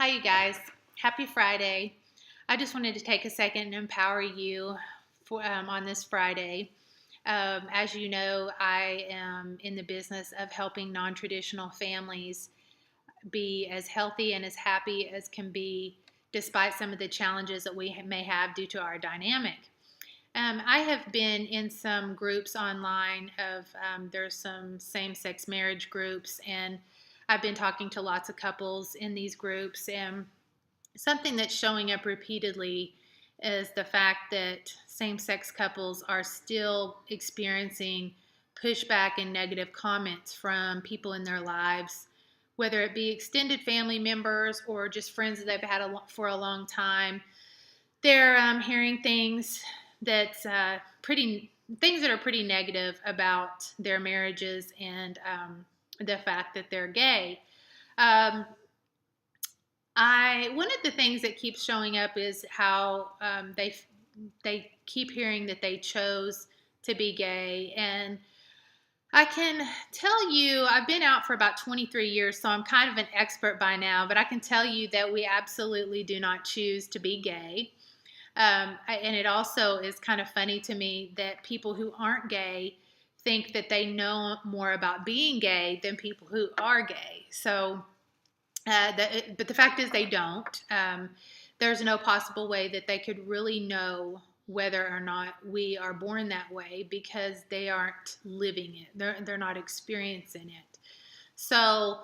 Hi, you guys. Happy Friday. I just wanted to take a second and empower you on this Friday. As you know, I am in the business of helping non traditional families be as healthy and as happy as can be, despite some of the challenges that we may have due to our dynamic. I have been in some groups online there's some same-sex marriage groups, and I've been talking to lots of couples in these groups, and something that's showing up repeatedly is the fact that same sex couples are still experiencing pushback and negative comments from people in their lives, whether it be extended family members or just friends that they've had for a long time. They're hearing that's pretty things that are pretty negative about their marriages and the fact that they're gay. Um, I One of the things that keeps showing up is how they keep hearing that they chose to be gay, and I can tell you I've been out for about 23 years, so I'm kind of an expert by now. But I can tell you that we absolutely do not choose to be gay, and it also is kind of funny to me that people who aren't gay think that they know more about being gay than people who are gay. But the fact is, they don't. There's no possible way that they could really know whether or not we are born that way because they aren't living it. They're not experiencing it. So,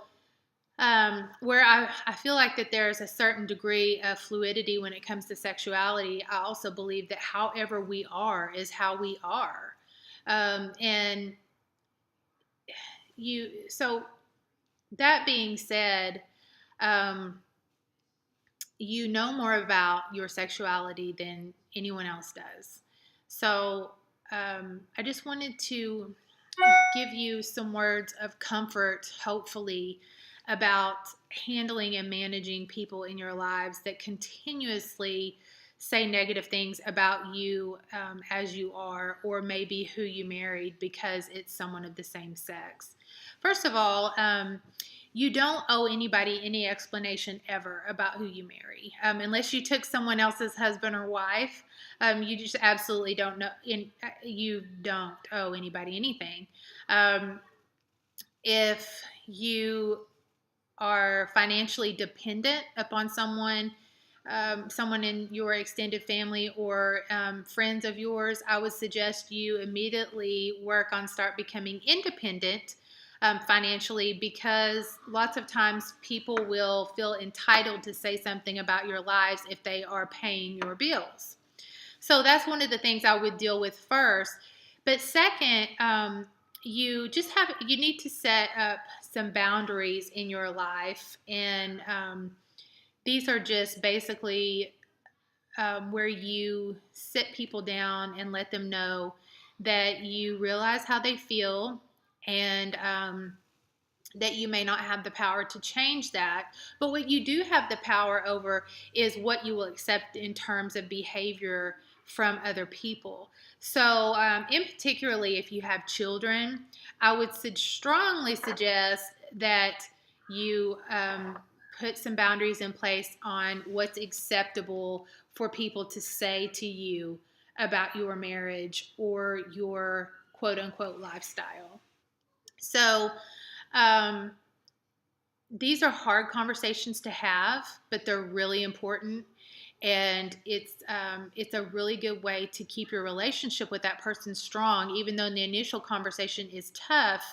where I feel like that there's a certain degree of fluidity when it comes to sexuality, I also believe that however we are is how we are. And so that being said, um, you know more about your sexuality than anyone else does. So I just wanted to give you some words of comfort, hopefully, about handling and managing people in your lives that continuously say negative things about you as you are, or maybe who you married because it's someone of the same sex. First of all, you don't owe anybody any explanation ever about who you marry, unless you took someone else's husband or wife. You just absolutely don't know. You don't owe anybody anything. Um, if you are financially dependent upon someone in your extended family or friends of yours, I would suggest you immediately start becoming independent financially, because lots of times people will feel entitled to say something about your lives if they are paying your bills. So that's one of the things I would deal with first. But second, you need to set up some boundaries in your life, and these are just basically where you sit people down and let them know that you realize how they feel, and that you may not have the power to change that. But what you do have the power over is what you will accept in terms of behavior from other people. So, in particularly, if you have children, I would strongly suggest that you put some boundaries in place on what's acceptable for people to say to you about your marriage or your quote unquote lifestyle. So, um, these are hard conversations to have, but they're really important. And it's a really good way to keep your relationship with that person strong, even though the initial conversation is tough.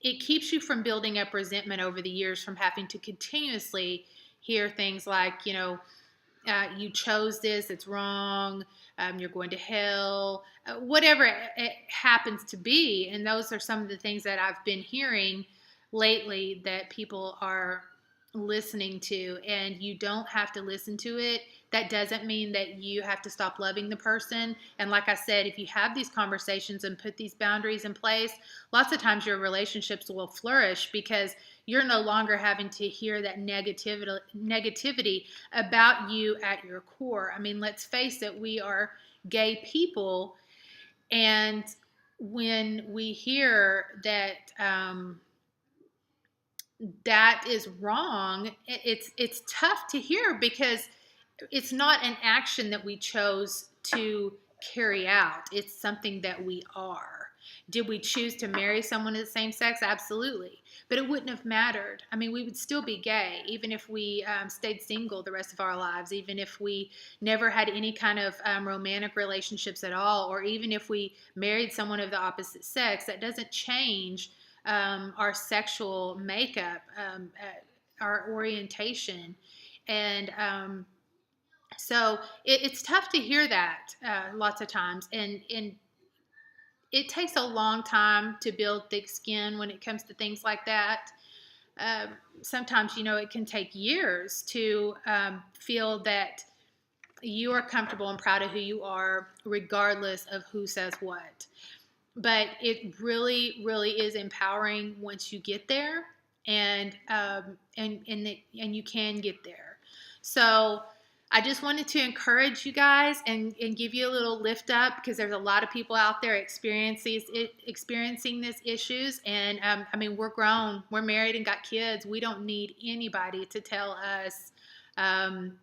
It keeps you from building up resentment over the years from having to continuously hear things like, you chose this, it's wrong, you're going to hell, whatever it happens to be. And those are some of the things that I've been hearing lately that people are listening to, and you don't have to listen to it. That doesn't mean that you have to stop loving the person. And like I said, if you have these conversations and put these boundaries in place, lots of times your relationships will flourish because you're no longer having to hear that negativity about you at your core. I mean, let's face it, we are gay people, and when we hear that that is wrong. It's tough to hear because it's not an action that we chose to carry out. It's something that we are. Did we choose to marry someone of the same sex? Absolutely. But it wouldn't have mattered. I mean, we would still be gay, even if we stayed single the rest of our lives, even if we never had any kind of romantic relationships at all, or even if we married someone of the opposite sex. That doesn't change our sexual makeup, our orientation. And so it's tough to hear that lots of times. And it takes a long time to build thick skin when it comes to things like that. Um, Sometimes, it can take years to feel that you are comfortable and proud of who you are, regardless of who says what. But it really, really is empowering once you get there, and you can get there. So I just wanted to encourage you guys and give you a little lift up, because there's a lot of people out there experiencing these issues. And I mean, we're grown, we're married and got kids. We don't need anybody to tell us, um,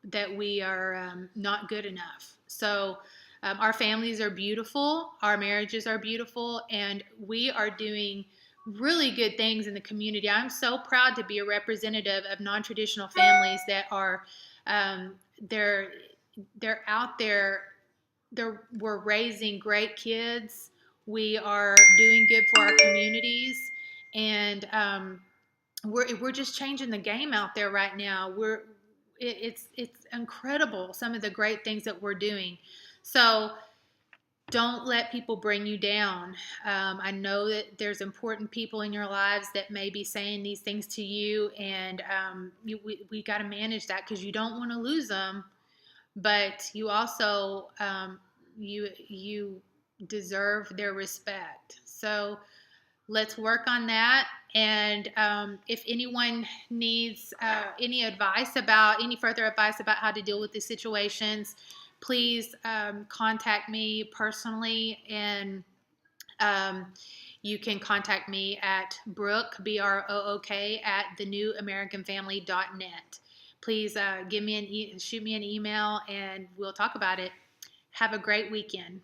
that we are not good enough. So our families are beautiful, our marriages are beautiful, and we are doing really good things in the community. I'm so proud to be a representative of non-traditional families that are they're out there. We're raising great kids. We are doing good for our communities, and we're just changing the game out there right now. It's incredible, some of the great things that we're doing. So don't let people bring you down. I know that there's important people in your lives that may be saying these things to you, and we got to manage that, because you don't want to lose them, but you also you deserve their respect. So let's work on that. And if anyone needs any further advice about how to deal with these situations, please contact me personally. And you can contact me at Brooke, Brook, at thenewamericanfamily.net. Please shoot me an email, and we'll talk about it. Have a great weekend.